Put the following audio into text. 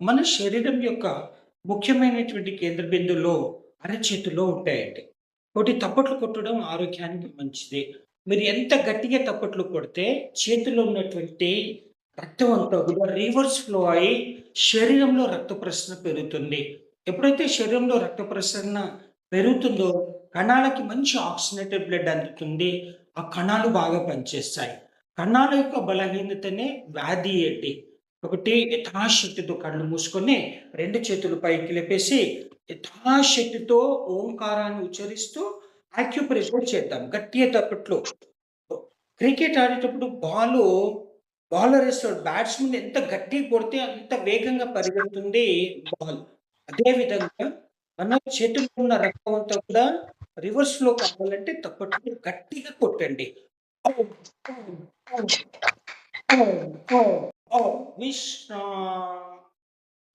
మన శరీరం యొక్క ముఖ్యమైనటువంటి కేంద్ర బిందువులో అరచేతిలో ఉంటాయండి. ఒకటి తప్పట్లు కొట్టడం ఆరోగ్యానికి మంచిది. మీరు ఎంత గట్టిగా తప్పట్లు కొడితే చేతిలో ఉన్నటువంటి రక్తం అంతా కూడా రివర్స్ ఫ్లో అయ్యి శరీరంలో రక్త ప్రసరణ పెరుగుతుంది. ఎప్పుడైతే శరీరంలో రక్త ప్రసరణ పెరుగుతుందో కణాలకి మంచి ఆక్సిజనేటెడ్ బ్లడ్ అందుతుంది. ఆ కణాలు బాగా పనిచేస్తాయి. కణాల యొక్క బలహీనతనే వ్యాధి అండి. ఒకటి యథాశక్తితో కళ్ళు మూసుకొని 2 చేతులు పైకి లేపేసి యథాశక్తితో ఓంకారాన్ని ఉచ్చరిస్తూ యాక్యుప్రెషర్ చేద్దాం. గట్టిగా తప్పట్లు. క్రికెట్ ఆడేటప్పుడు బౌలర్ ఏస్తాడు. బ్యాట్స్‌మన్ ఎంత గట్టిగా కొడితే అంత వేగంగా పరిగెడుతుంది బాల్. అదే విధంగా మన చేతుల్లో ఉన్న రక్తం అంతా కూడా రివర్స్ ఫ్లో కావాలంటే తప్పట్లు గట్టిగా కొట్టండి. ఓం, ఓం, ఓం, ఓం, ఓం, ఓం. విశ్రాంతి.